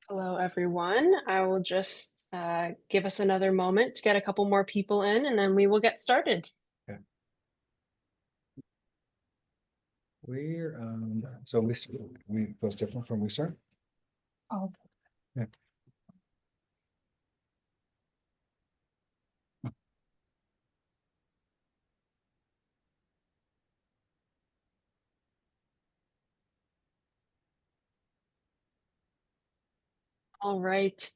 Hello, everyone. I will just give us another moment to get a couple more people in, and then we will get started. Okay. We're so we goes different from we start. Oh. Yeah. All right.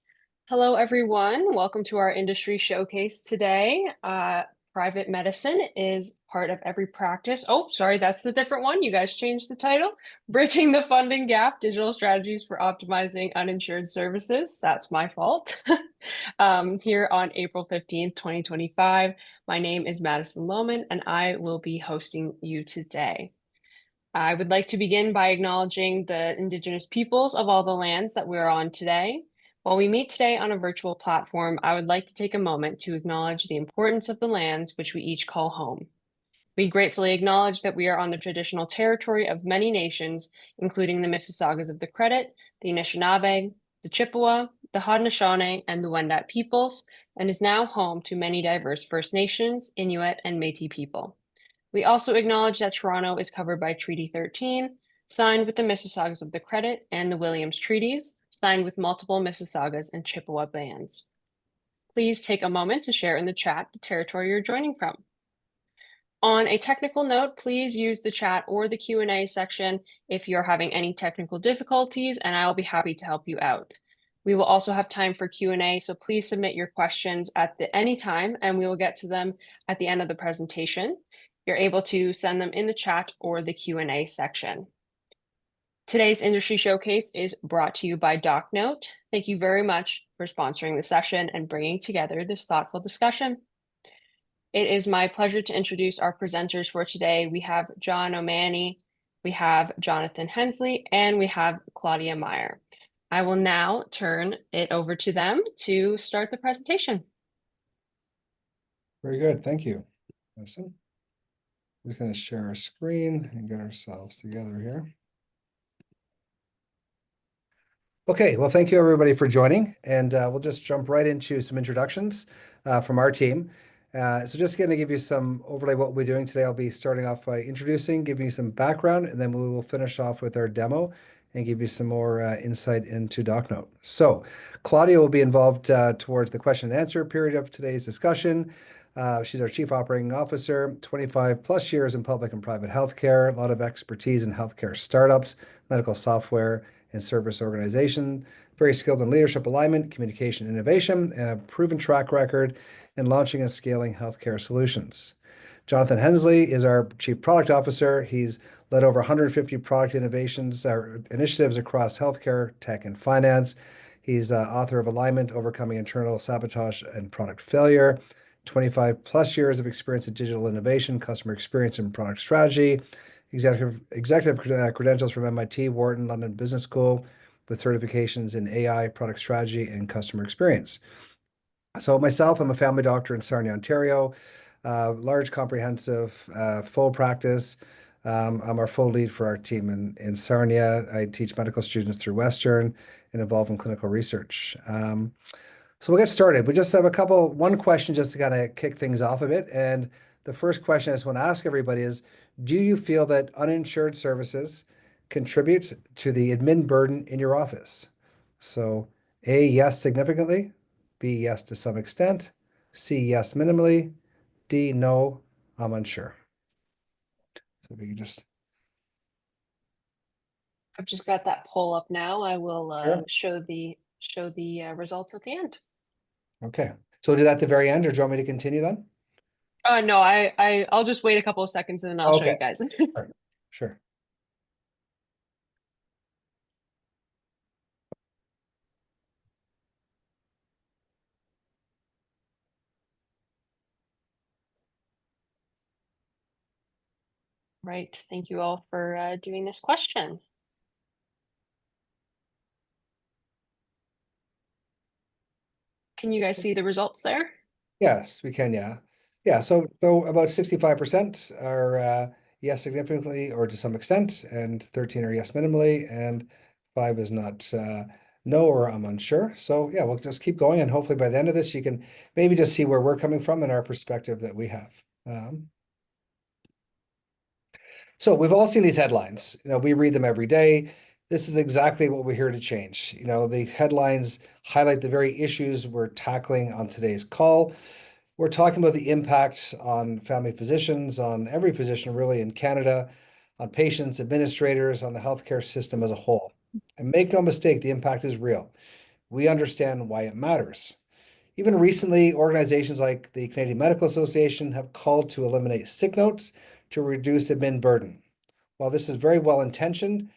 Hello, everyone. Welcome to our industry showcase today. Private medicine is part of every practice. Oh, sorry, that's the different one. You guys changed the title. Bridging the funding gap, digital strategies for optimizing uninsured services. That's my fault. Here on April 15th, 2025. My name is Madison Lohman, and I will be hosting you today. I would like to begin by acknowledging the Indigenous peoples of all the lands that we're on today. While we meet today on a virtual platform, I would like to take a moment to acknowledge the importance of the lands which we each call home. We gratefully acknowledge that we are on the traditional territory of many nations, including the Mississaugas of the Credit, the Anishinaabe, the Chippewa, the Haudenosaunee, and the Wendat peoples, and is now home to many diverse First Nations, Inuit, and Métis people. We also acknowledge that Toronto is covered by Treaty 13, signed with the Mississaugas of the Credit, and the Williams Treaties, signed with multiple Mississaugas and Chippewa bands. Please take a moment to share in the chat the territory you're joining from. On a technical note, please use the chat or the Q&A section if you're having any technical difficulties, and I will be happy to help you out. We will also have time for Q&A, so please submit your questions at any time, and we will get to them at the end of the presentation. You're able to send them in the chat or the Q&A section. Today's industry showcase is brought to you by Docnote. Thank you very much for sponsoring the session and bringing together this thoughtful discussion. It is my pleasure to introduce our presenters for today. We have John O'Mahony, we have Jonathan Hensley, and we have Claudia Meyer. I will now turn it over to them to start the presentation. Very good. Thank you. Listen. We're just going to share our screen and get ourselves together here. Okay, well, thank you everybody for joining, and we'll just jump right into some introductions from our team. So just going to give you some overlay of what we're doing today. I'll be starting off by introducing, giving you some background, and then we will finish off with our demo and give you some more insight into Docnote. So Claudia will be involved towards the question and answer period of today's discussion. She's our Chief Operating Officer, 25 plus years in public and private healthcare, a lot of expertise in healthcare startups, medical software, and service organization, very skilled in leadership alignment, communication, innovation, and a proven track record in launching and scaling healthcare solutions. Jonathan Hensley is our Chief Product Officer. He's led over 150 product innovations or initiatives across healthcare, tech, and finance. He's author of Alignment, Overcoming Internal Sabotage and Product Failure, 25 plus years of experience in digital innovation, customer experience, and product strategy. Executive credentials from MIT, Wharton, London Business School, with certifications in AI, product strategy, and customer experience. So myself, I'm a family doctor in Sarnia, Ontario, large, comprehensive, full practice. I'm our full lead for our team in Sarnia. I teach medical students through Western and involved in clinical research. So we'll get started. We just have one question just to kind of kick things off a bit. And the first question I just want to ask everybody is, do you feel that uninsured services contribute to the admin burden in your office? So A, yes, significantly. B, yes, to some extent. C, yes, minimally. D, no, I'm unsure. So we can just... I've just got that poll up now. I will Sure. show the results at the end. Okay. So we'll do that at the very end, or do you want me to continue then? No, I'll just wait a couple of seconds and then I'll show you guys. Sure. Right. Thank you all for doing this question. Can you guys see the results there? Yes, we can. Yeah. Yeah. So about 65% are yes, significantly or to some extent, and 13 are yes, minimally, and 5 is not no, or I'm unsure. So yeah, we'll just keep going, and hopefully by the end of this, you can maybe just see where we're coming from and our perspective that we have. So we've all seen these headlines. We read them every day. This is exactly what we're here to change. The headlines highlight the very issues we're tackling on today's call. We're talking about the impact on family physicians, on every physician really in Canada, on patients, administrators, on the healthcare system as a whole. And make no mistake, the impact is real. We understand why it matters. Even recently, organizations like the Canadian Medical Association have called to eliminate sick notes to reduce admin burden. While this is very well intentioned,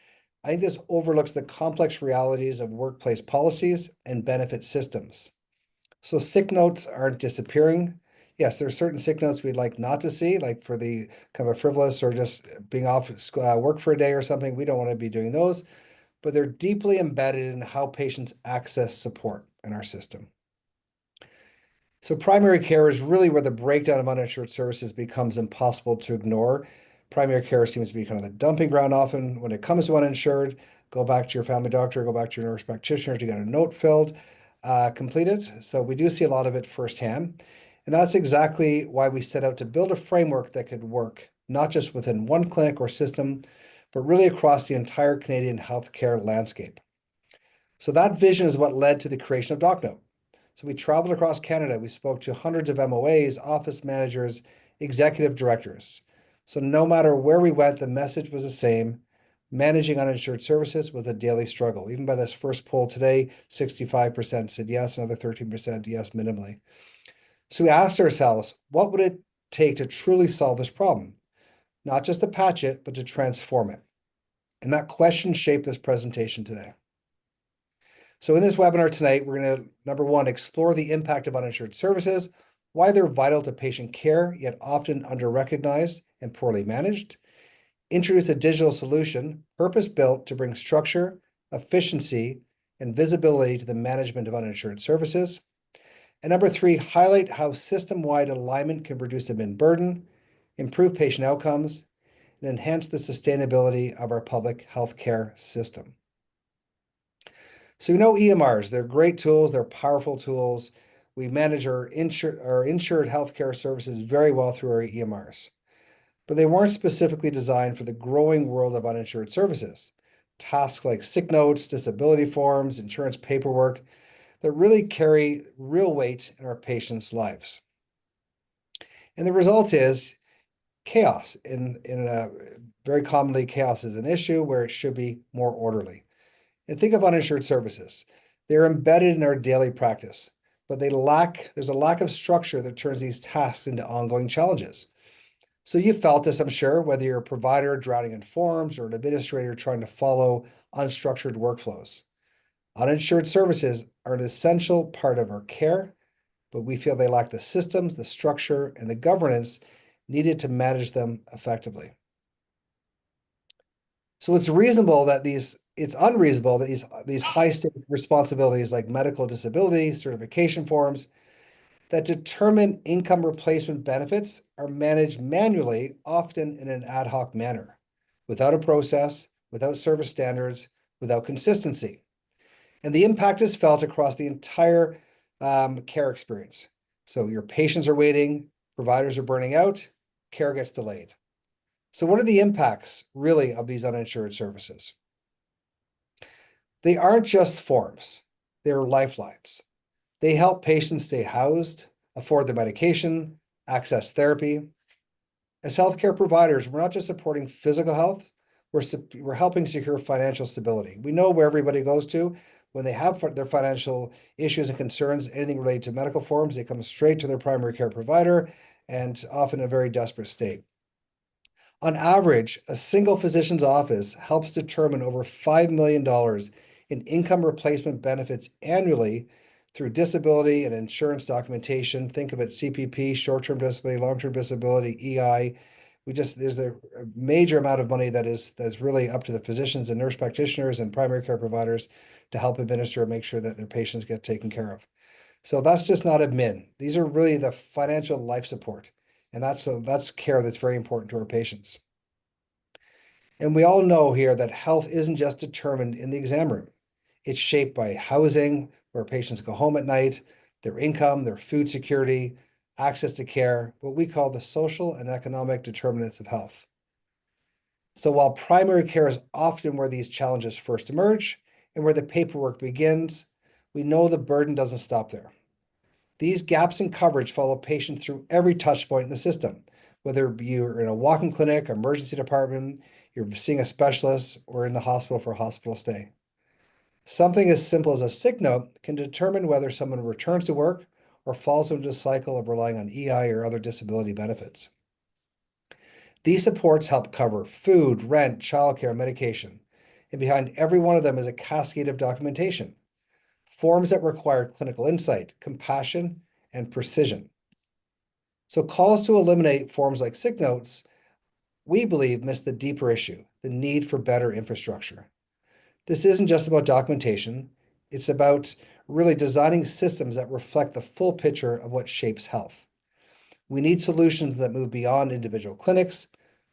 I think this overlooks the complex realities of workplace policies and benefit systems. So sick notes aren't disappearing. Yes, there are certain sick notes we'd like not to see, like for the kind of a frivolous or just being off work for a day or something. We don't want to be doing those, but they're deeply embedded in how patients access support in our system. So primary care is really where the breakdown of uninsured services becomes impossible to ignore. Primary care seems to be kind of the dumping ground often when it comes to uninsured. Go back to your family doctor, go back to your nurse practitioner to get a note filled, completed. So we do see a lot of it firsthand. And that's exactly why we set out to build a framework that could work, not just within one clinic or system, but really across the entire Canadian healthcare landscape. So that vision is what led to the creation of Docnote. So we traveled across Canada. We spoke to hundreds of MOAs, office managers, executive directors. So no matter where we went, the message was the same. Managing uninsured services was a daily struggle. Even by this first poll today, 65% said yes, another 13% yes minimally. So we asked ourselves, what would it take to truly solve this problem? Not just to patch it, but to transform it. And that question shaped this presentation today. So in this webinar tonight, we're going to, number one, explore the impact of uninsured services, why they're vital to patient care, yet often under-recognized and poorly managed. Introduce a digital solution, purpose-built to bring structure, efficiency, and visibility to the management of uninsured services. And number three, highlight how system-wide alignment can reduce admin burden, improve patient outcomes, and enhance the sustainability of our public healthcare system. So EMRs, they're great tools, they're powerful tools. We manage our insured healthcare services very well through our EMRs. But they weren't specifically designed for the growing world of uninsured services. Tasks like sick notes, disability forms, insurance paperwork that really carry real weight in our patients' lives. And the result is chaos. Very commonly, chaos is an issue where it should be more orderly. And think of uninsured services. They're embedded in our daily practice, but there's a lack of structure that turns these tasks into ongoing challenges. So you felt this, I'm sure, whether you're a provider drowning in forms or an administrator trying to follow unstructured workflows. Uninsured services are an essential part of our care, but we feel they lack the systems, the structure, and the governance needed to manage them effectively. So it's unreasonable that these high-stake responsibilities like medical disability, certification forms that determine income replacement benefits are managed manually, often in an ad hoc manner, without a process, without service standards, without consistency. And the impact is felt across the entire care experience. So your patients are waiting, providers are burning out, care gets delayed. So what are the impacts really of these uninsured services? They aren't just forms, they're lifelines. They help patients stay housed, afford their medication, access therapy. As healthcare providers, we're not just supporting physical health, we're helping secure financial stability. We know where everybody goes to when they have their financial issues and concerns, anything related to medical forms, they come straight to their primary care provider and often in a very desperate state. On average, a single physician's office helps determine over $5 million in income replacement benefits annually through disability and insurance documentation. Think of it, CPP, short-term disability, long-term disability, EI. There's a major amount of money that is really up to the physicians and nurse practitioners and primary care providers to help administer and make sure that their patients get taken care of. So that's just not admin. These are really the financial life support. And that's care that's very important to our patients. And we all know here that health isn't just determined in the exam room. It's shaped by housing, where patients go home at night, their income, their food security, access to care, what we call the social and economic determinants of health. So while primary care is often where these challenges first emerge and where the paperwork begins, we know the burden doesn't stop there. These gaps in coverage follow patients through every touch point in the system, whether you're in a walk-in clinic, emergency department, you're seeing a specialist, or in the hospital for a hospital stay. Something as simple as a sick note can determine whether someone returns to work or falls into a cycle of relying on EI or other disability benefits. These supports help cover food, rent, childcare, medication, and behind every one of them is a cascade of documentation, forms that require clinical insight, compassion, and precision. So calls to eliminate forms like sick notes, we believe, miss the deeper issue, the need for better infrastructure. This isn't just about documentation, it's about really designing systems that reflect the full picture of what shapes health. We need solutions that move beyond individual clinics,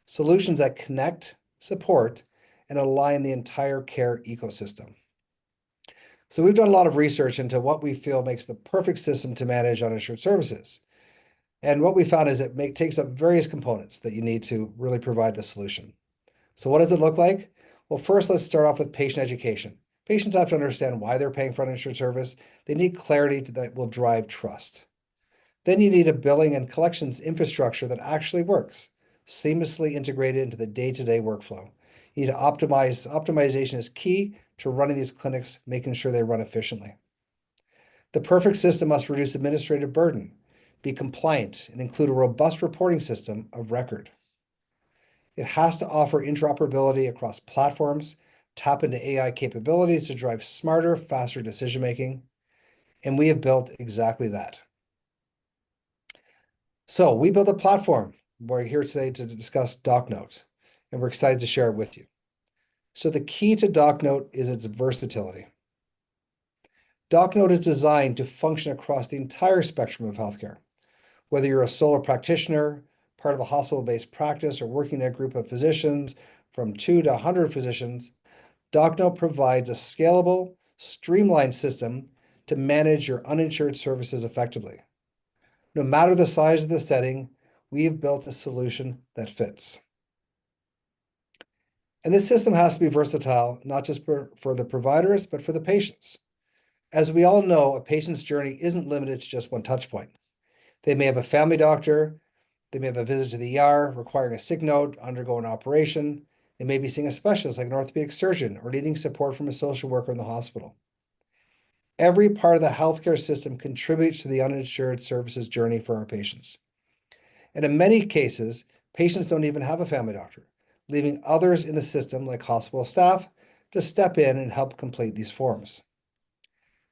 solutions that connect, support, and align the entire care ecosystem. So we've done a lot of research into what we feel makes the perfect system to manage uninsured services. And what we found is it takes up various components that you need to really provide the solution. So what does it look like? Well, first, let's start off with patient education. Patients have to understand why they're paying for uninsured service. They need clarity that will drive trust. Then you need a billing and collections infrastructure that actually works, seamlessly integrated into the day-to-day workflow. You need to optimize. Optimization is key to running these clinics, making sure they run efficiently. The perfect system must reduce administrative burden, be compliant, and include a robust reporting system of record. It has to offer interoperability across platforms, tap into AI capabilities to drive smarter, faster decision-making, and we have built exactly that. So we built a platform. We're here today to discuss Docnote, and we're excited to share it with you. So the key to Docnote is its versatility. Docnote is designed to function across the entire spectrum of healthcare. Whether you're a solo practitioner, part of a hospital-based practice, or working in a group of physicians from 2 to 100 physicians, Docnote provides a scalable, streamlined system to manage your uninsured services effectively. No matter the size of the setting, we've built a solution that fits. And this system has to be versatile, not just for the providers, but for the patients. As we all know, a patient's journey isn't limited to just one touch point. They may have a family doctor, they may have a visit to the ER requiring a sick note, undergo an operation. They may be seeing a specialist like an orthopedic surgeon or needing support from a social worker in the hospital. Every part of the healthcare system contributes to the uninsured services journey for our patients. And in many cases, patients don't even have a family doctor, leaving others in the system, like hospital staff, to step in and help complete these forms.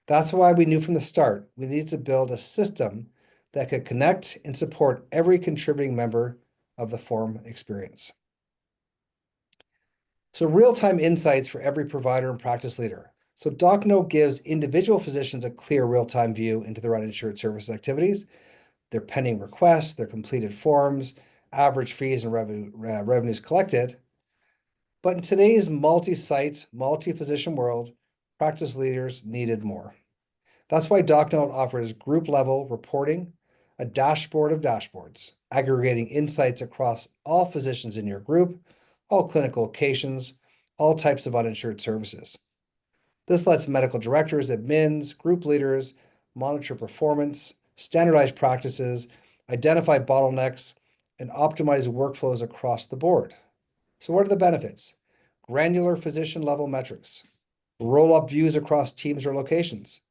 That's why we knew from the start we needed to build a system that could connect and support every contributing member of the form experience. So real-time insights for every provider and practice leader. So Docnote gives individual physicians a clear real-time view into their uninsured services activities, their pending requests, their completed forms, average fees and revenues collected. But in today's multi-site, multi-physician world, practice leaders needed more. That's why Docnote offers group-level reporting, a dashboard of dashboards, aggregating insights across all physicians in your group, all clinical locations, all types of uninsured services. This lets medical directors, admins, group leaders monitor performance, standardize practices, identify bottlenecks, and optimize workflows across the board. So what are the benefits? Granular physician-level metrics, roll-up views across teams or locations,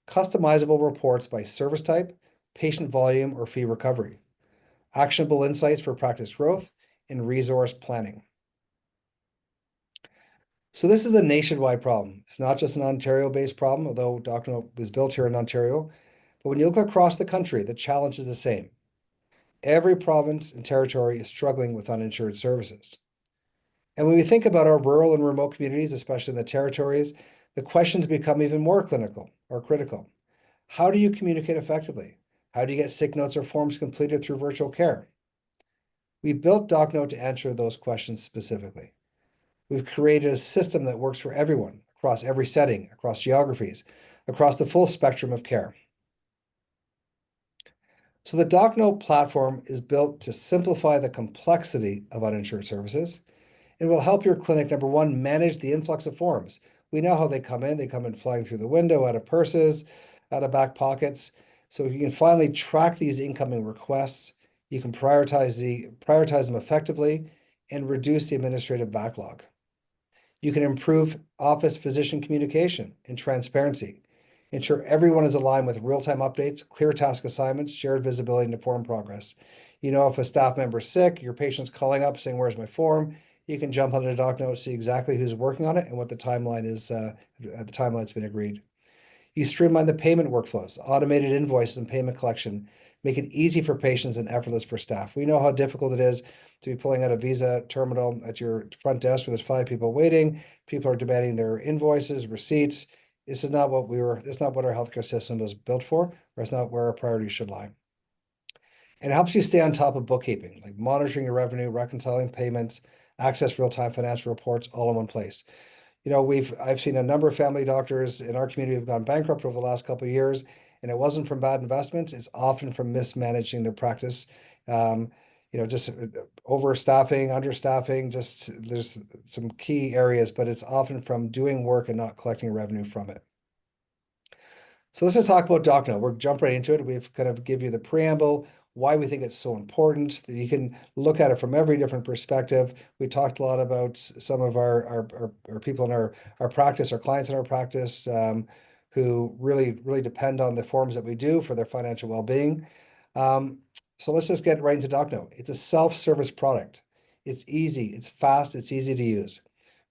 customizable reports by service type, patient volume, or fee recovery, actionable insights for practice growth, and resource planning. So this is a nationwide problem. It's not just an Ontario-based problem, although Docnote was built here in Ontario. But when you look across the country, the challenge is the same. Every province and territory is struggling with uninsured services. And when we think about our rural and remote communities, especially in the territories, the questions become even more clinical or critical. How do you communicate effectively? How do you get sick notes or forms completed through virtual care? We built Docnote to answer those questions specifically. We've created a system that works for everyone across every setting, across geographies, across the full spectrum of care. So the Docnote platform is built to simplify the complexity of uninsured services. It will help your clinic, number one, manage the influx of forms. We know how they come in. They come in flying through the window, out of purses, out of back pockets. So you can finally track these incoming requests. You can prioritize them effectively and reduce the administrative backlog. You can improve office physician communication and transparency. Ensure everyone is aligned with real-time updates, clear task assignments, shared visibility, and informed progress. You know, if a staff member is sick, your patient's calling up saying, "Where's my form?" You can jump onto Docnote, see exactly who's working on it and what the timeline is at the timeline's been agreed. You streamline the payment workflows, automated invoices and payment collection, make it easy for patients and effortless for staff. We know how difficult it is to be pulling out a Visa terminal at your front desk where there's 5 people waiting. People are demanding their invoices, receipts. This is not what our healthcare system was built for, or it's not where our priorities should lie. And it helps you stay on top of bookkeeping, like monitoring your revenue, reconciling payments, access real-time financial reports all in one place. You know, I've seen a number of family doctors in our community who've gone bankrupt over the last couple of years, and it wasn't from bad investments. It's often from mismanaging their practice. Just overstaffing, understaffing, there's some key areas, but it's often from doing work and not collecting revenue from it. So let's just talk about Docnote. We'll jump right into it. We've kind of give you the preamble, why we think it's so important, that you can look at it from every different perspective. We talked a lot about some of our people in our practice, our clients in our practice, who really depend on the forms that we do for their financial well-being. So let's just get right into Docnote. It's a self-service product. It's easy, it's fast, it's easy to use.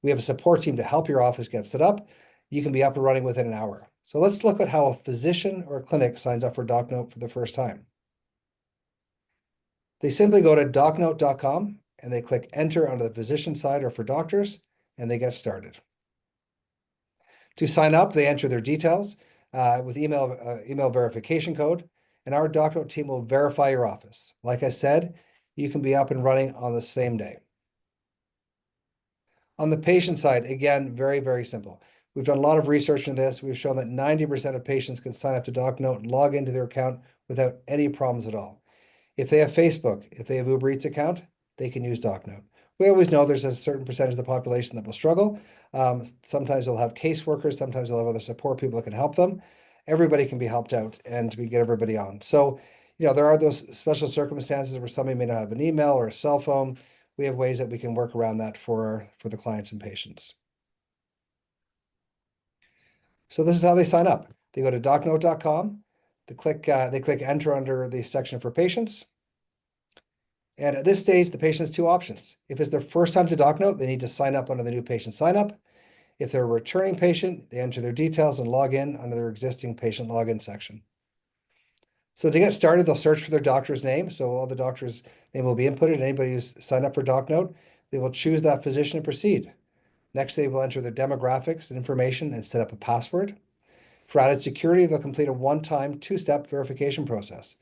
We have a support team to help your office get set up. You can be up and running within an hour. So let's look at how a physician or a clinic signs up for Docnote for the first time. They simply go to docnote.com and they click enter on the physician side or for doctors, and they get started. To sign up, they enter their details with email verification code, and our Docnote team will verify your office. Like I said, you can be up and running on the same day. On the patient side, again, very, very simple. We've done a lot of research into this. We've shown that 90% of patients can sign up to Docnote and log into their account without any problems at all. If they have Facebook, if they have Uber Eats account, they can use Docnote. We always know there's a certain percentage of the population that will struggle. Sometimes they'll have caseworkers, sometimes they'll have other support people that can help them. Everybody can be helped out and we get everybody on. So, there are those special circumstances where somebody may not have an email or a cell phone. We have ways that we can work around that for the clients and patients. So this is how they sign up. They go to docnote.com. They click enter under the section for patients. And at this stage, the patient has 2 options. If it's their first time to Docnote, they need to sign up under the new patient sign up. If they're a returning patient, they enter their details and log in under their existing patient login section. So to get started, they'll search for their doctor's name. So all the doctor's name will be inputted. Anybody who's signed up for Docnote, they will choose that physician and proceed. Next, they will enter their demographics and information and set up a password. For added security, they'll complete a one-time 2-step verification process.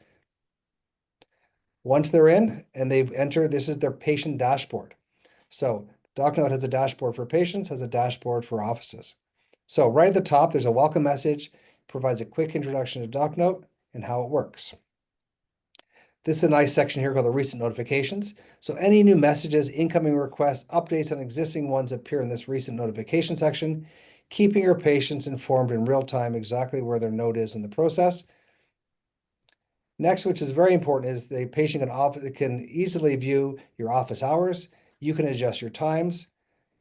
Once they're in and they've entered, this is their patient dashboard. So Docnote has a dashboard for patients, has a dashboard for offices. So right at the top, there's a welcome message, provides a quick introduction to Docnote and how it works. This is a nice section here called the recent notifications. So any new messages, incoming requests, updates on existing ones appear in this recent notification section, keeping your patients informed in real time exactly where their note is in the process. Next, which is very important, is the patient can easily view your office hours. You can adjust your times.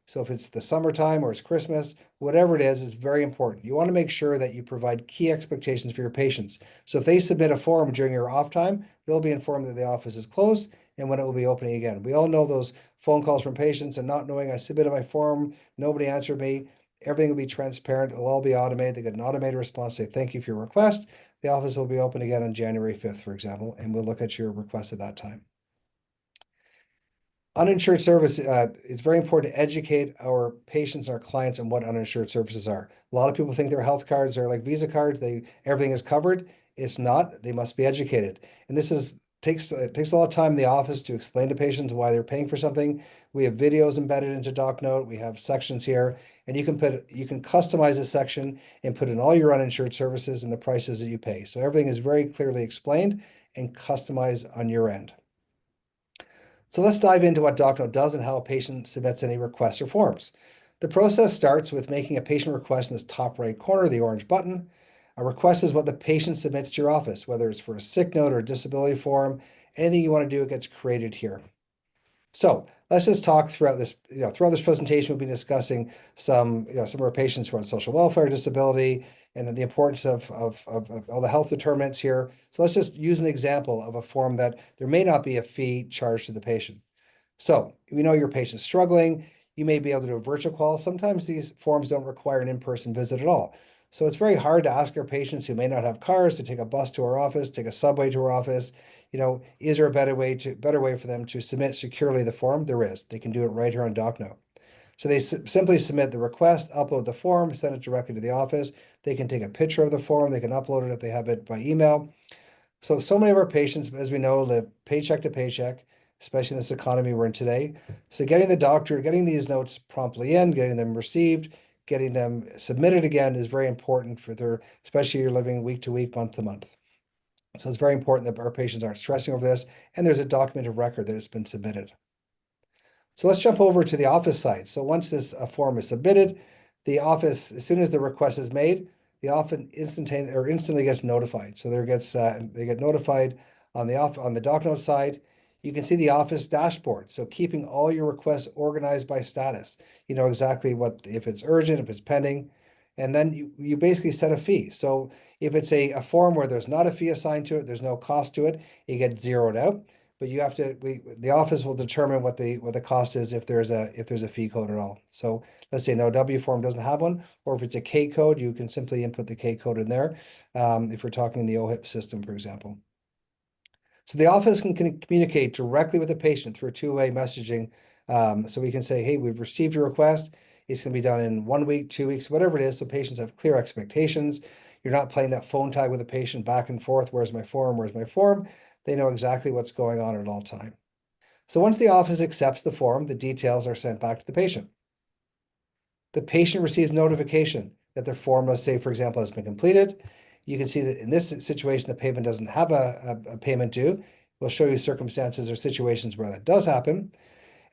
So if it's the summertime or it's Christmas, whatever it is, it's very important. You want to make sure that you provide key expectations for your patients. So if they submit a form during your off time, they'll be informed that the office is closed and when it will be opening again. We all know those phone calls from patients and not knowing, I submitted my form, nobody answered me. Everything will be transparent. It'll all be automated. They get an automated response, say, thank you for your request. The office will be open again on January 5th, for example, and we'll look at your request at that time. Uninsured service, it's very important to educate our patients and our clients on what uninsured services are. A lot of people think their health cards are like Visa cards. Everything is covered. It's not. They must be educated. And this is it takes a lot of time in the office to explain to patients why they're paying for something. We have videos embedded into Docnote. We have sections here, and you can customize a section and put in all your uninsured services and the prices that you pay. So everything is very clearly explained and customized on your end. So let's dive into what Docnote does and how a patient submits any requests or forms. The process starts with making a patient request in this top right corner, the orange button. A request is what the patient submits to your office, whether it's for a sick note or a disability form. Anything you want to do, it gets created here. So let's just talk throughout this, throughout this presentation, we'll be discussing some of our patients who are on social welfare disability and the importance of all the health determinants here. So let's just use an example of a form that there may not be a fee charged to the patient. So we know your patient's struggling. You may be able to do a virtual call. Sometimes these forms don't require an in-person visit at all. So it's very hard to ask our patients who may not have cars to take a bus to our office, take a subway to our office. Is there a better way for them to submit securely the form? There is. They can do it right here on Docnote. So they simply submit the request, upload the form, send it directly to the office. They can take a picture of the form. They can upload it if they have it by email. So many of our patients, as we know, live paycheck to paycheck, especially in this economy we're in today. So getting these notes promptly in, getting them received, getting them submitted again is very important especially you're living week to week, month to month. So it's very important that our patients aren't stressing over this, and there's a documented record that it's been submitted. So let's jump over to the office side. So once this form is submitted, the office, as soon as the request is made, the office instantly gets notified. So they get notified on the Docnote side. You can see the office dashboard. So keeping all your requests organized by status. You know exactly if it's urgent, if it's pending, and then you basically set a fee. So if it's a form where there's not a fee assigned to it, there's no cost to it, it gets zeroed out. But the office will determine what the cost is if there's a fee code at all. So let's say no W form doesn't have one, or if it's a K code, you can simply input the K code in there. If we're talking the OHIP system, for example. So the office can communicate directly with the patient through two-way messaging. So we can say, hey, we've received your request. It's going to be done in 1 week, 2 weeks, whatever it is. So patients have clear expectations. You're not playing that phone tag with the patient back and forth. Where's my form? Where's my form? They know exactly what's going on at all time. So once the office accepts the form, the details are sent back to the patient. The patient receives notification that their form, let's say, for example, has been completed. You can see that in this situation, the payment doesn't have a payment due. We'll show you circumstances or situations where that does happen.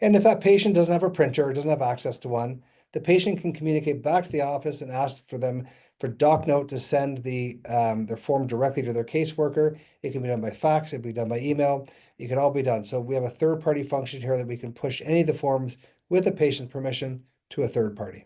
And if that patient doesn't have a printer or doesn't have access to one, the patient can communicate back to the office and ask for Docnote to send their form directly to their caseworker. It can be done by fax, it can be done by email. It can all be done. So we have a third-party function here that we can push any of the forms with the patient's permission to a third party.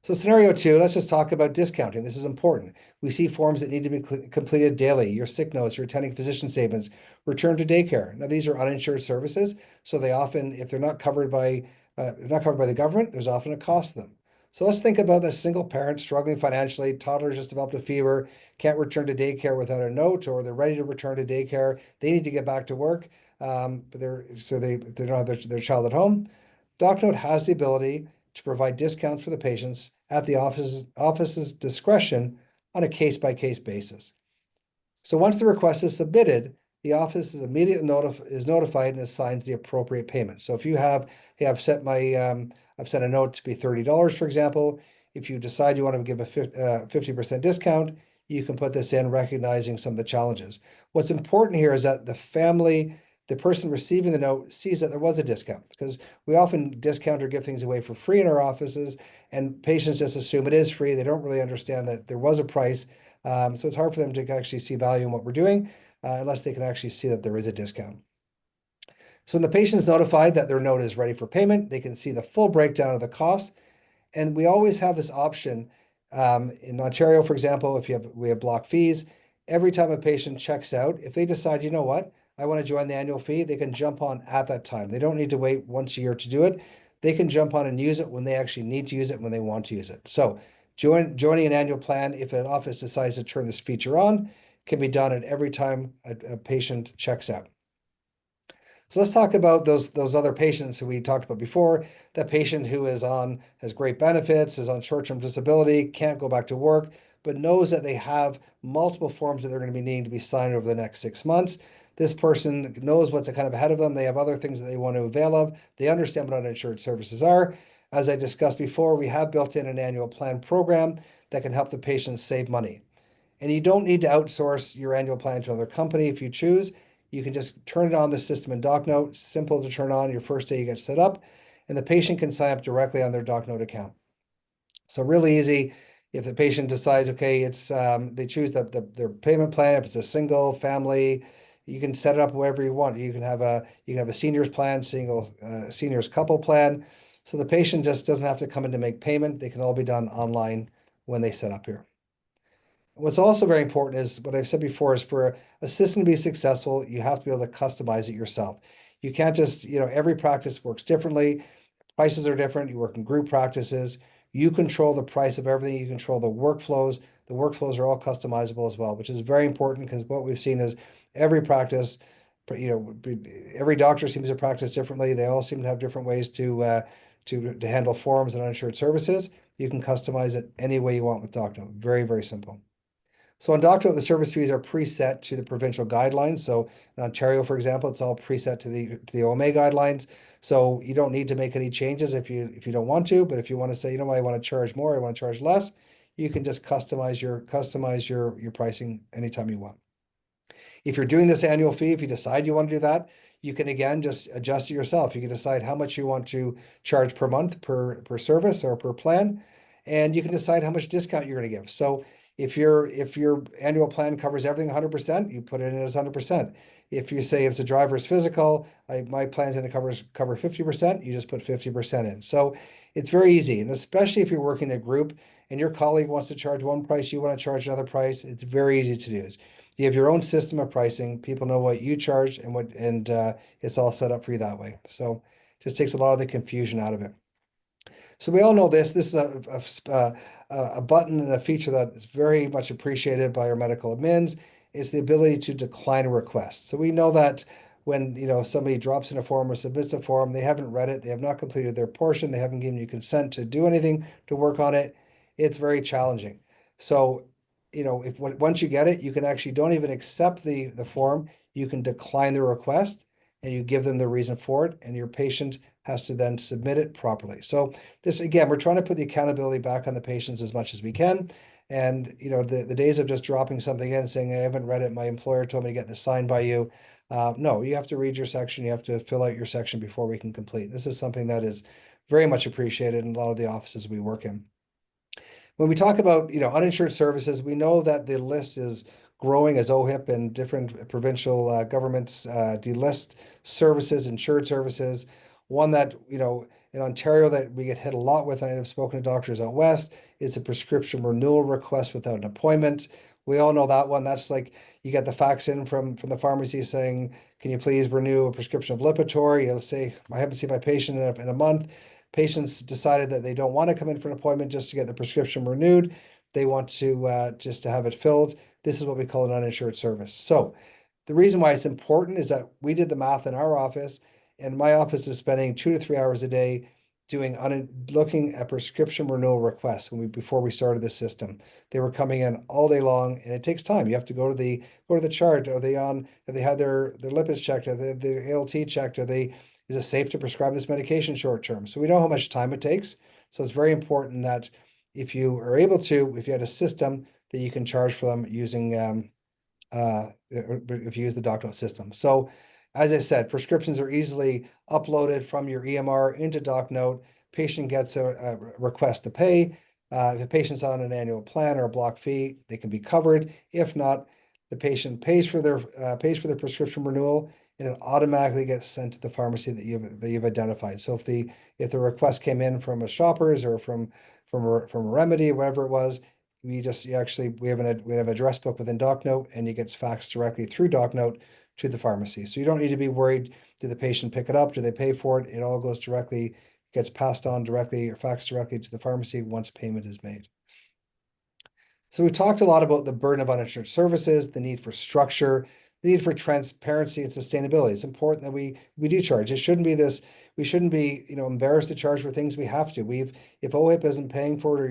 So scenario 2, let's just talk about discounting. This is important. We see forms that need to be completed daily, your sick notes, your attending physician statements, return to daycare. Now, these are uninsured services, so they often, if they're not covered by the government, there's often a cost to them. So let's think about a single parent struggling financially, toddler just developed a fever, can't return to daycare without a note, or they're ready to return to daycare. They need to get back to work, but they don't have their child at home. Docnote has the ability to provide discounts for the patients at the office's discretion on a case-by-case basis. So once the request is submitted, the office is immediately notified and assigns the appropriate payment. So if you have, hey, I've set a note to be $30, for example. If you decide you want to give a 50% discount, you can put this in, recognizing some of the challenges. What's important here is that the person receiving the note sees that there was a discount, because we often discount or give things away for free in our offices, and patients just assume it is free. They don't really understand that there was a price. So it's hard for them to actually see value in what we're doing unless they can actually see that there is a discount. So when the patient is notified that their note is ready for payment, they can see the full breakdown of the cost. And we always have this option. In Ontario, for example, we have block fees. Every time a patient checks out, if they decide, you know what, I want to join the annual fee, they can jump on at that time. They don't need to wait once a year to do it. They can jump on and use it when they actually need to use it, when they want to use it. So joining an annual plan, if an office decides to turn this feature on, can be done at every time a patient checks out. So let's talk about those other patients who we talked about before. That patient who has great benefits, is on short-term disability, can't go back to work, but knows that they have multiple forms that they're going to be needing to be signed over the next 6 months. This person knows what's kind of ahead of them. They have other things that they want to avail of. They understand what uninsured services are. As I discussed before, we have built in an annual plan program that can help the patients save money. And you don't need to outsource your annual plan to another company if you choose. You can just turn it on the system in Docnote. Simple to turn on your first day you get set up, and the patient can sign up directly on their Docnote account. So really easy. If the patient decides, okay, it's they choose their payment plan. If it's a single family, you can set it up wherever you want. You can have a seniors plan, seniors couple plan. So the patient just doesn't have to come in to make payment. They can all be done online when they set up here. What's also very important is what I've said before is for a system to be successful, you have to be able to customize it yourself. You can't just, every practice works differently. Prices are different. You work in group practices. You control the price of everything. You control the workflows. The workflows are all customizable as well, which is very important because what we've seen is every practice, every doctor seems to practice differently. They all seem to have different ways to handle forms and uninsured services. You can customize it any way you want with Docnote. Very, very simple. So on Docnote, the service fees are preset to the provincial guidelines. So in Ontario, for example, it's all preset to the OMA guidelines. So you don't need to make any changes if you don't want to. But if you want to say, I want to charge more, I want to charge less, you can just customize your pricing anytime you want. If you're doing this annual fee, if you decide you want to do that, you can again just adjust it yourself. You can decide how much you want to charge per month per service or per plan, and you can decide how much discount you're going to give. So if your annual plan covers everything 100%, you put it in as 100%. If you say it's a driver's physical, my plan's going to cover 50%, you just put 50% in. So it's very easy, and especially if you're working in a group and your colleague wants to charge one price, you want to charge another price, it's very easy to do. You have your own system of pricing. People know what you charge and it's all set up for you that way. So it just takes a lot of the confusion out of it. So we all know this. This is a button and a feature that is very much appreciated by our medical admins. It's the ability to decline a request. So we know that when somebody drops in a form or submits a form, they haven't read it, they have not completed their portion, they haven't given you consent to do anything to work on it. It's very challenging. So if once you get it, you can actually don't even accept the form. You can decline the request, and you give them the reason for it, and your patient has to then submit it properly. So this again, we're trying to put the accountability back on the patients as much as we can. And the days of just dropping something in and saying I haven't read it, my employer told me to get this signed by you. No, you have to read your section. You have to fill out your section before we can complete. This is something that is very much appreciated in a lot of the offices we work in. When we talk about, uninsured services, we know that the list is growing as OHIP and different provincial governments delist services, insured services. One that, in Ontario that we get hit a lot with, and I've spoken to doctors out west, is a prescription renewal request without an appointment. We all know that one. That's like you get the fax in from the pharmacy saying, can you please renew a prescription of Lipitor? You'll say, I haven't seen my patient in a month. Patients decided that they don't want to come in for an appointment just to get the prescription renewed. They want to just to have it filled. This is what we call an uninsured service. So the reason why it's important is that we did the math in our office, and my office is spending 2 to 3 hours a day looking at prescription renewal requests before we started this system. They were coming in all day long, and it takes time. You have to go to the chart. Have they had their lipids checked? Are the ALT checked? Is it safe to prescribe this medication short term? So we know how much time it takes. So it's very important that if you are able to, if you had a system that you can charge for them using if you use the Docnote system. So as I said, prescriptions are easily uploaded from your EMR into Docnote. Patient gets a request to pay. If a patient's on an annual plan or a block fee, they can be covered. If not, the patient pays for their prescription renewal, and it automatically gets sent to the pharmacy that you've identified. So if the request came in from a Shoppers or from a Remedy, whatever it was, we have an address book within Docnote, and it gets faxed directly through Docnote to the pharmacy. So you don't need to be worried, did the patient pick it up? Do they pay for it? It all gets passed on directly or faxed directly to the pharmacy once payment is made. So we've talked a lot about the burden of uninsured services, the need for structure, the need for transparency and sustainability. It's important that we do charge. It shouldn't be this. We shouldn't be, embarrassed to charge for things we have to. If OHIP isn't paying for it, or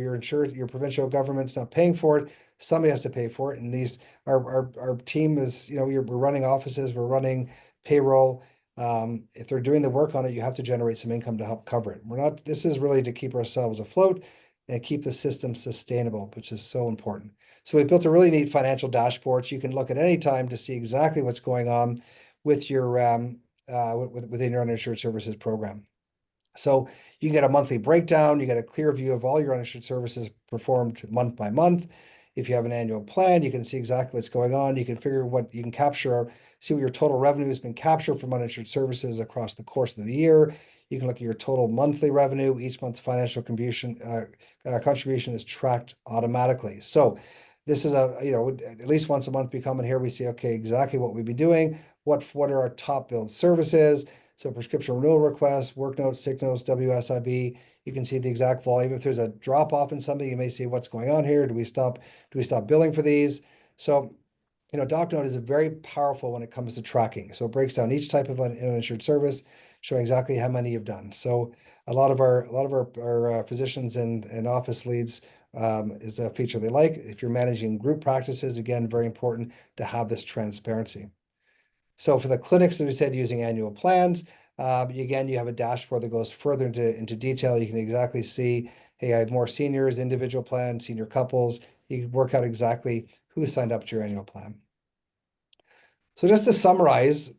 your provincial government's not paying for it, somebody has to pay for it. And our team is, we're running offices, we're running payroll. If they're doing the work on it, you have to generate some income to help cover it. This is really to keep ourselves afloat and keep the system sustainable, which is so important. So we built a really neat financial dashboard. You can look at any time to see exactly what's going on with your within your uninsured services program. So you can get a monthly breakdown, you get a clear view of all your uninsured services performed month by month. If you have an annual plan, you can see exactly what's going on. You can figure what you can capture, see what your total revenue has been captured from uninsured services across the course of the year. You can look at your total monthly revenue. Each month's financial contribution is tracked automatically. So this is at least once a month we come in here, we see, okay, exactly what we've been doing. What are our top billed services? So prescription renewal requests, work notes, sick notes, WSIB, you can see the exact volume. If there's a drop off in something, you may see what's going on here. Do we stop billing for these? So, Docnote is very powerful when it comes to tracking. So it breaks down each type of uninsured service, showing exactly how many you've done. So a lot of our physicians and office leads is a feature they like. If you're managing group practices, again, very important to have this transparency. So for the clinics, as we said, using annual plans, again, you have a dashboard that goes further into detail. You can exactly see, hey, I have more seniors, individual plans, senior couples. You can work out exactly who signed up to your annual plan. So just to summarize,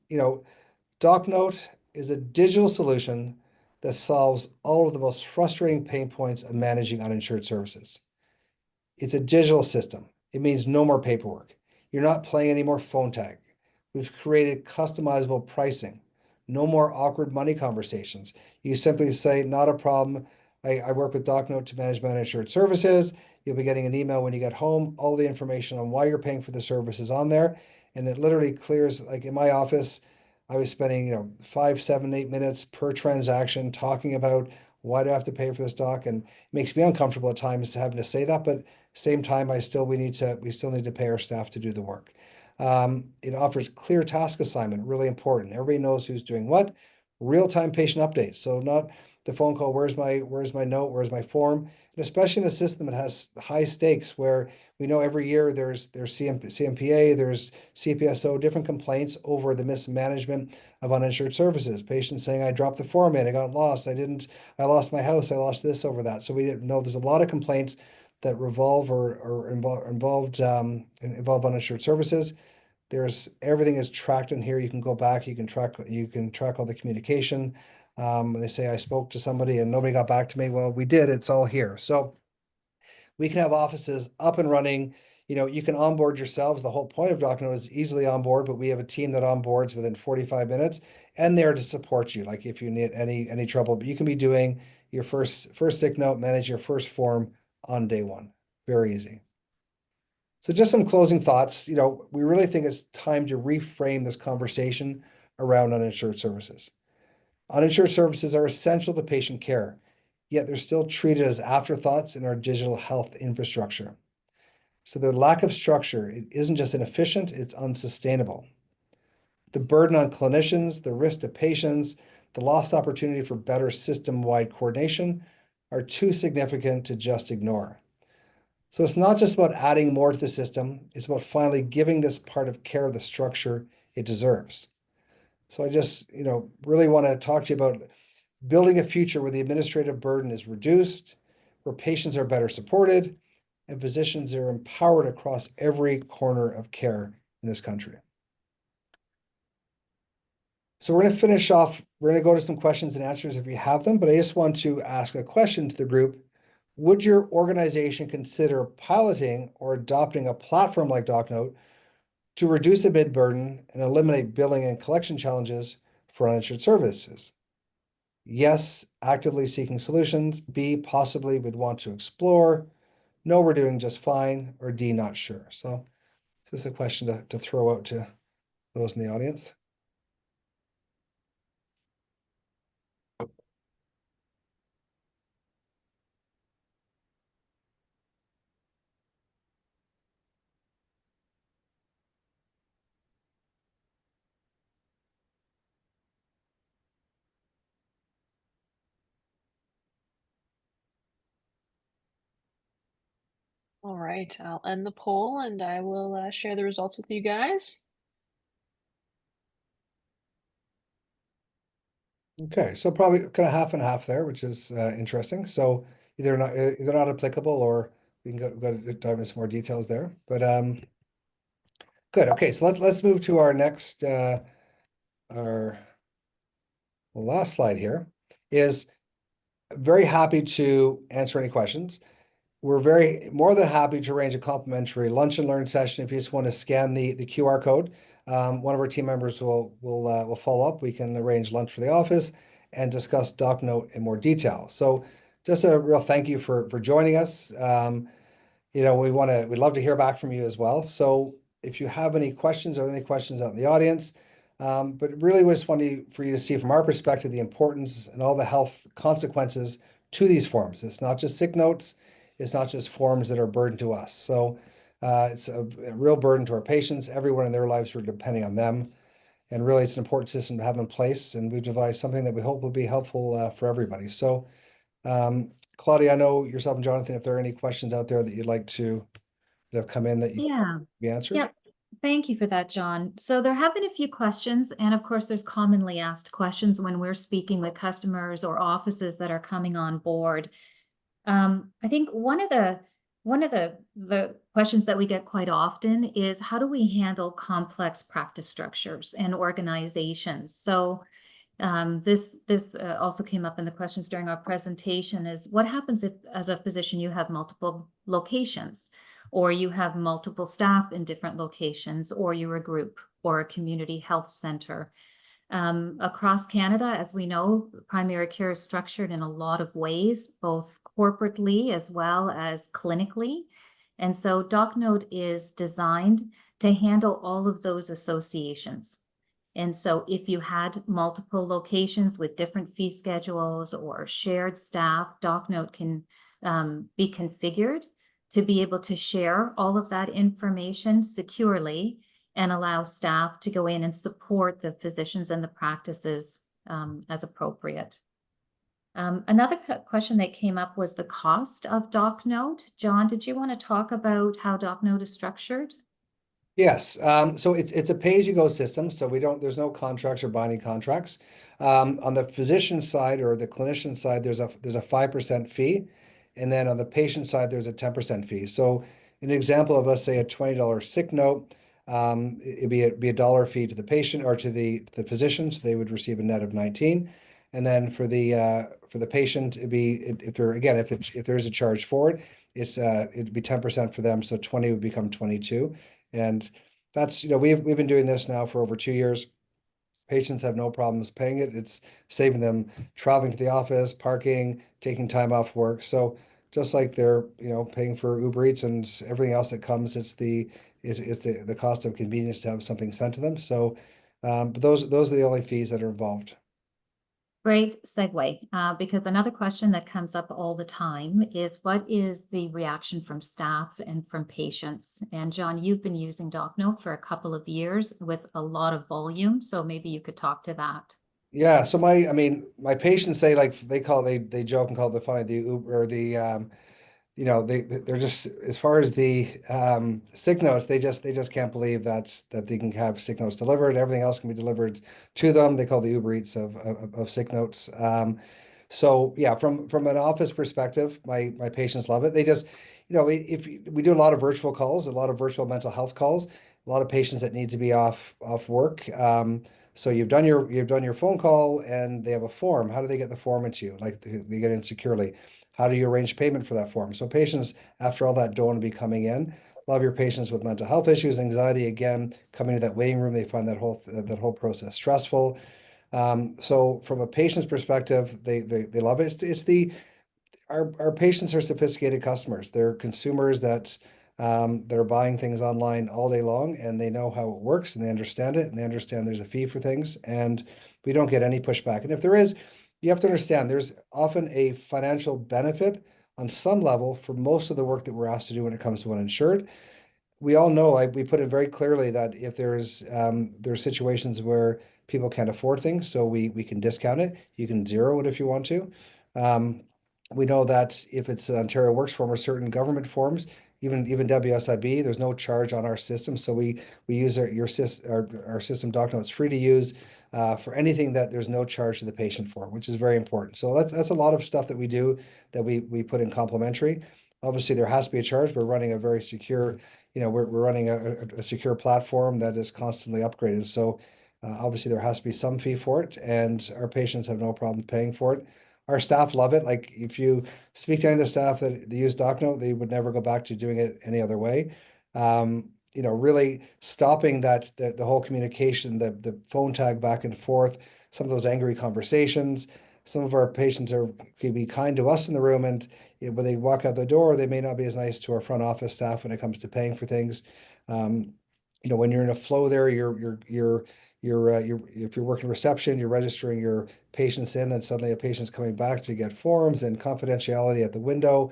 Docnote is a digital solution that solves all of the most frustrating pain points of managing uninsured services. It's a digital system. It means no more paperwork. You're not playing any more phone tag. We've created customizable pricing. No more awkward money conversations. You simply say, not a problem. I work with Docnote to manage my uninsured services. You'll be getting an email when you get home. All the information on why you're paying for the service is on there. And it literally clears, like in my office, I was spending, 5, 7, 8 minutes per transaction talking about why do I have to pay for this doc? And it makes me uncomfortable at times having to say that, but same time, we still need to pay our staff to do the work. It offers clear task assignment, really important. Everybody knows who's doing what. Real-time patient updates. So not the phone call, where's my note, where's my form? And especially in a system that has high stakes where we know every year there's CMPA, there's CPSO, different complaints over the mismanagement of uninsured services. Patients saying, I dropped the form in, I got lost, I lost my house, I lost this over that. So we know there's a lot of complaints that revolve or involve uninsured services. Everything is tracked in here. You can go back, you can track all the communication. They say I spoke to somebody and nobody got back to me. Well, we did, it's all here. So we can have offices up and running. You can onboard yourselves. The whole point of Docnote is easily onboard, but we have a team that onboards within 45 minutes and there to support you. Like if you need any trouble, but you can be doing your first sick note, manage your first form on day one. Very easy. So just some closing thoughts. We really think it's time to reframe this conversation around uninsured services. Uninsured services are essential to patient care, yet they're still treated as afterthoughts in our digital health infrastructure. So the lack of structure, it isn't just inefficient, it's unsustainable. The burden on clinicians, the risk to patients, the lost opportunity for better system-wide coordination are too significant to just ignore. So it's not just about adding more to the system, it's about finally giving this part of care the structure it deserves. So I just, really want to talk to you about building a future where the administrative burden is reduced, where patients are better supported, and physicians are empowered across every corner of care in this country. So we're going to finish off, we're going to go to some questions and answers if you have them, but I just want to ask a question to the group. Would your organization consider piloting or adopting a platform like Docnote to reduce the bid burden and eliminate billing and collection challenges for uninsured services? Yes, actively seeking solutions. B, possibly would want to explore. No, we're doing just fine. Or D, not sure. So this is a question to throw out to those in the audience. All right, I'll end the poll and I will share the results with you guys. Okay, so probably kind of half and half there, which is interesting. So either not applicable, or we can go dive into some more details there. But good. Okay, so let's move to our next our last slide here. Is very happy to answer any questions. We're more than happy to arrange a complimentary lunch and learn session if you just want to scan the QR code. One of our team members will follow up. We can arrange lunch for the office and discuss Docnote in more detail. So just a real thank you for joining us. We'd love to hear back from you as well. So if you have any questions or any questions out in the audience, but really we just for you to see from our perspective the importance and all the health consequences to these forms. It's not just sick notes. It's not just forms that are a burden to us. So it's a real burden to our patients. Everyone in their lives are depending on them. And really, it's an important system to have in place. And we've devised something that we hope will be helpful for everybody. So Claudia, I know yourself and Jonathan, if there are any questions out there that you'd like to that have come in that you Yeah. be answered. Yep. Thank you for that, John. So there have been a few questions, and of course, there's commonly asked questions when we're speaking with customers or offices that are coming on board. I think one of the questions that we get quite often is how do we handle complex practice structures and organizations? So this also came up in the questions during our presentation is what happens if, as a physician, you have multiple locations, or you have multiple staff in different locations, or you're a group or a community health center. Across Canada, as we know, primary care is structured in a lot of ways, both corporately as well as clinically. And so Docnote is designed to handle all of those associations. And so if you had multiple locations with different fee schedules or shared staff, Docnote can be configured to be able to share all of that information securely and allow staff to go in and support the physicians and the practices as appropriate. Another question that came up was the cost of Docnote. John, did you want to talk about how Docnote is structured? Yes. So it's a pay-as-you-go system. So there's no contracts or binding contracts. On the physician side or the clinician side, there's a 5% fee. And then on the patient side, there's a 10% fee. So an example of, let's say, a $20 sick note, it'd be a dollar fee to the patient or to the physician. So they would receive a net of 19. And then for the patient, it'd be if there is a charge for it, it'd be 10% for them. So 20 would become 22. And that's, we've been doing this now for over 2 years. Patients have no problems paying it. It's saving them traveling to the office, parking, taking time off work. So just like they're, paying for Uber Eats and everything else that comes, it's the cost of convenience to have something sent to them. So, but those are the only fees that are involved. Great segue, because another question that comes up all the time is what is the reaction from staff and from patients? And John, you've been using Docnote for a couple of years with a lot of volume, so maybe you could talk to that. Yeah. So my patients say, like, they joke and call it the Uber or they're just, as far as the sick notes, they just can't believe that they can have sick notes delivered. Everything else can be delivered to them. They call the Uber Eats of sick notes. So yeah, from an office perspective, my patients love it. They just, if we do a lot of virtual calls, a lot of virtual mental health calls, a lot of patients that need to be off work. So you've done your phone call and they have a form. How do they get the form into you? Like, they get in securely. How do you arrange payment for that form? So patients, after all that, don't want to be coming in. A lot of your patients with mental health issues, anxiety, again, coming to that waiting room, they find that whole process stressful. So from a patient's perspective, they love it. Our patients are sophisticated customers. They're consumers that are buying things online all day long, and they know how it works, and they understand it, and they understand there's a fee for things, and we don't get any pushback. And if there is, you have to understand there's often a financial benefit on some level for most of the work that we're asked to do when it comes to uninsured. We all know, like, we put it very clearly that if there's situations where people can't afford things, so we can discount it. You can zero it if you want to. We know that if it's an Ontario Works form or certain government forms, even WSIB, there's no charge on our system. So we use our system Docnote. It's free to use for anything that there's no charge to the patient for, which is very important. So that's a lot of stuff that we do that we put in complimentary. Obviously, there has to be a charge. We're running a very secure, we're running a secure platform that is constantly upgraded. So obviously, there has to be some fee for it, and our patients have no problem paying for it. Our staff love it. Like if you speak to any of the staff that they use Docnote, they would never go back to doing it any other way. Really stopping the whole communication, the phone tag back and forth, some of those angry conversations. Some of our patients can be kind to us in the room, and when they walk out the door, they may not be as nice to our front office staff when it comes to paying for things. When you're in a flow there, if you're working reception, you're registering your patients in, then suddenly a patient's coming back to get forms and confidentiality at the window.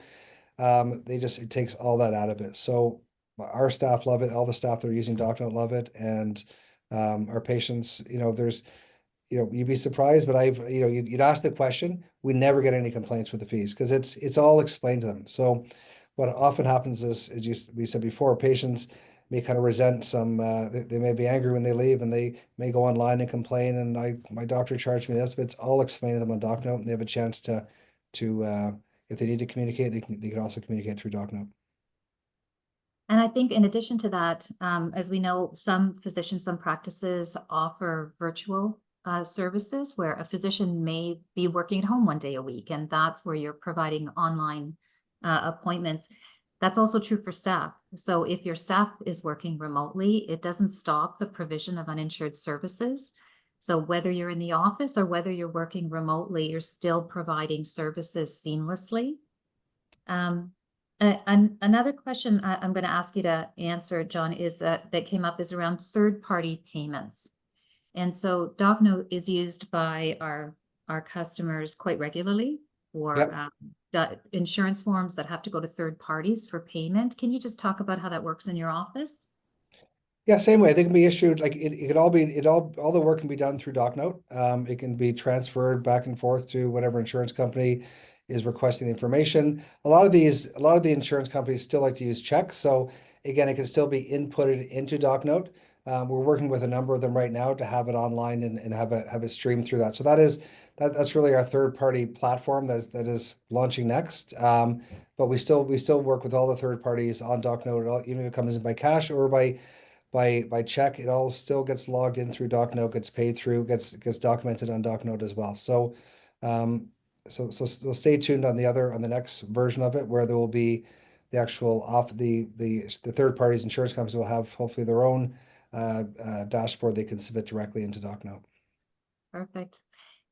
It takes all that out of it. So our staff love it. All the staff that are using Docnote love it. And our patients, you'd be surprised, but you'd ask the question, we never get any complaints with the fees because it's all explained to them. So what often happens is, as we said before, patients may kind of resent they may be angry when they leave, and they may go online and complain, and my doctor charged me this, but it's all explained to them on Docnote, and they have a chance to if they need to communicate, they can also communicate through Docnote. And I think in addition to that, as we know, some physicians, some practices offer virtual services where a physician may be working at home one day a week, and that's where you're providing online appointments. That's also true for staff. So if your staff is working remotely, it doesn't stop the provision of uninsured services. So whether you're in the office or whether you're working remotely, you're still providing services seamlessly. Another question I'm going to ask you to answer, John, is that came up is around third-party payments. And so Docnote is used by our customers quite regularly for insurance forms that have to go to third parties for payment. Can you just talk about how that works in your office? Yeah, same way. They can be issued like it can all be all the work can be done through Docnote. It can be transferred back and forth to whatever insurance company is requesting the information. A lot of the insurance companies still like to use checks. So again, it can still be inputted into Docnote. We're working with a number of them right now to have it online and have it streamed through that. So that's really our third-party platform that is launching next. But we still work with all the third parties on Docnote, even if it comes in by cash or by check. It all still gets logged in through Docnote, gets paid through, gets documented on Docnote as well. So stay tuned on the next version of it, where there will be the actual the third parties insurance companies will have hopefully their own dashboard they can submit directly into Docnote. Perfect.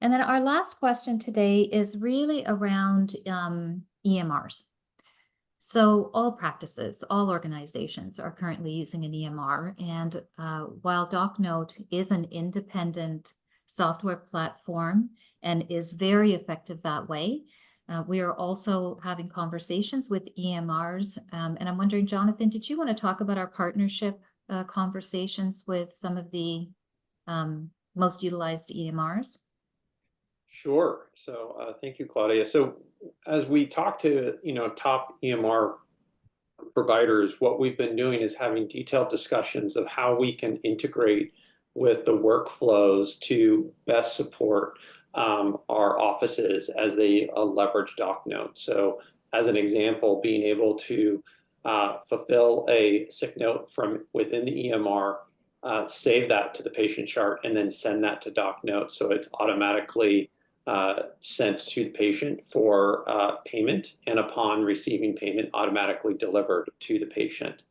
And then our last question today is really around EMRs. So all practices, all organizations are currently using an EMR. And while Docnote is an independent software platform and is very effective that way, we are also having conversations with EMRs. And I'm wondering, Jonathan, did you want to talk about our partnership conversations with some of the most utilized EMRs? Sure. So thank you, Claudia. So as we talk to top EMR providers, what we've been doing is having detailed discussions of how we can integrate with the workflows to best support our offices as they leverage Docnote. So as an example, being able to fulfill a sick note from within the EMR, save that to the patient chart, and then send that to Docnote so it's automatically sent to the patient for payment, and upon receiving payment, automatically delivered to the patient.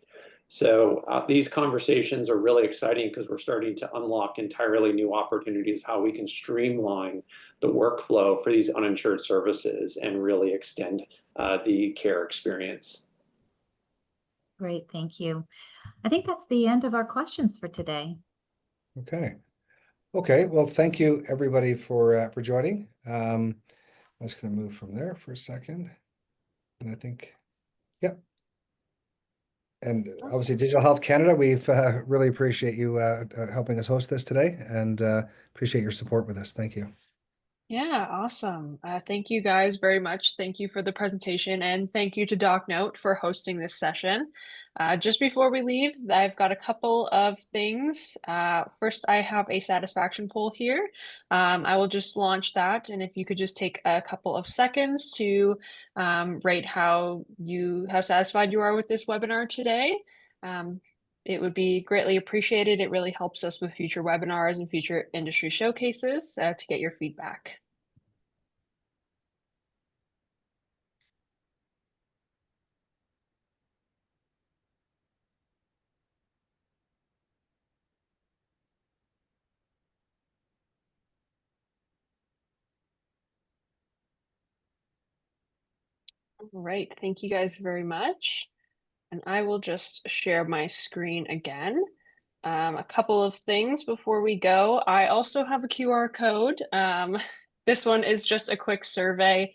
So these conversations are really exciting because we're starting to unlock entirely new opportunities, how we can streamline the workflow for these uninsured services and really extend the care experience. Great, thank you. I think that's the end of our questions for today. Okay, well, thank you everybody for joining. I'm just going to move from there for a second, and I think, yep. And obviously, Digital Health Canada, we've really appreciate you helping us host this today, and appreciate your support with us. Thank you. Yeah, awesome. Thank you guys very much. Thank you for the presentation, and thank you to Docnote for hosting this session. Just before we leave, I've got a couple of things. First, I have a satisfaction poll here. I will just launch that, and if you could just take a couple of seconds to rate how satisfied you are with this webinar today. It would be greatly appreciated. It really helps us with future webinars and future industry showcases to get your feedback. All right, thank you guys very much. And I will just share my screen again. A couple of things before we go. I also have a QR code. This one is just a quick survey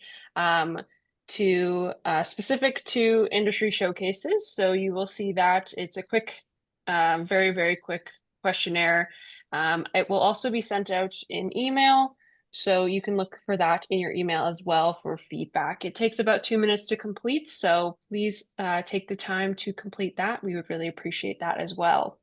specific to industry showcases. So you will see that it's a quick, very, very quick questionnaire. It will also be sent out in email. So you can look for that in your email as well for feedback. It takes about 2 minutes to complete. So please take the time to complete that. We would really appreciate that as well.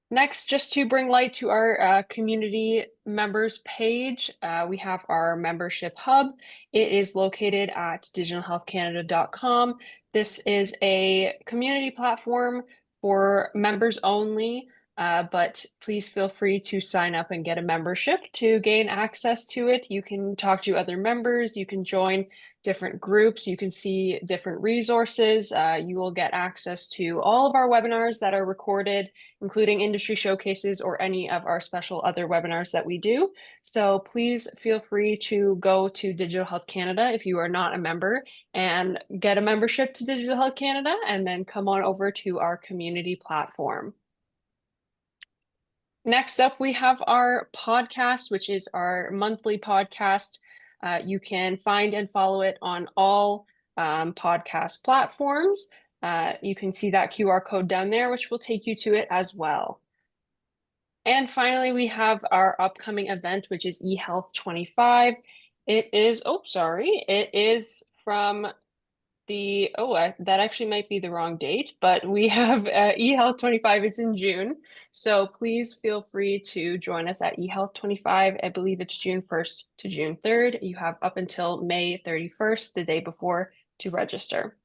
Next, just to bring light to our community members page, we have our membership hub. It is located at digitalhealthcanada.com. This is a community platform for members only, but please feel free to sign up and get a membership to gain access to it. You can talk to other members, you can join different groups, you can see different resources. You will get access to all of our webinars that are recorded, including industry showcases or any of our special other webinars that we do. So please feel free to go to Digital Health Canada if you are not a member and get a membership to Digital Health Canada, and then come on over to our community platform. Next up, we have our podcast, which is our monthly podcast. You can find and follow it on all podcast platforms. You can see that QR code down there, which will take you to it as well. And finally, we have our upcoming event, which is eHealth 25. It is from that actually might be the wrong date, but we have eHealth 25 is in June. So please feel free to join us at eHealth 25. I believe it's June 1st to June 3rd. You have up until May 31st, the day before, to register.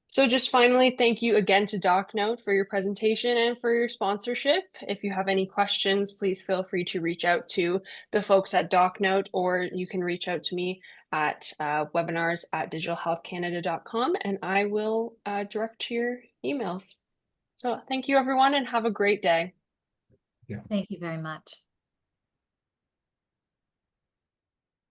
So just finally, thank you again to Docnote for your presentation and for your sponsorship. If you have any questions, please feel free to reach out to the folks at Docnote, or you can reach out to me at webinars@digitalhealthcanada.com, and I will direct to your emails. So thank you, everyone, and have a great day. Yeah. Thank you very much.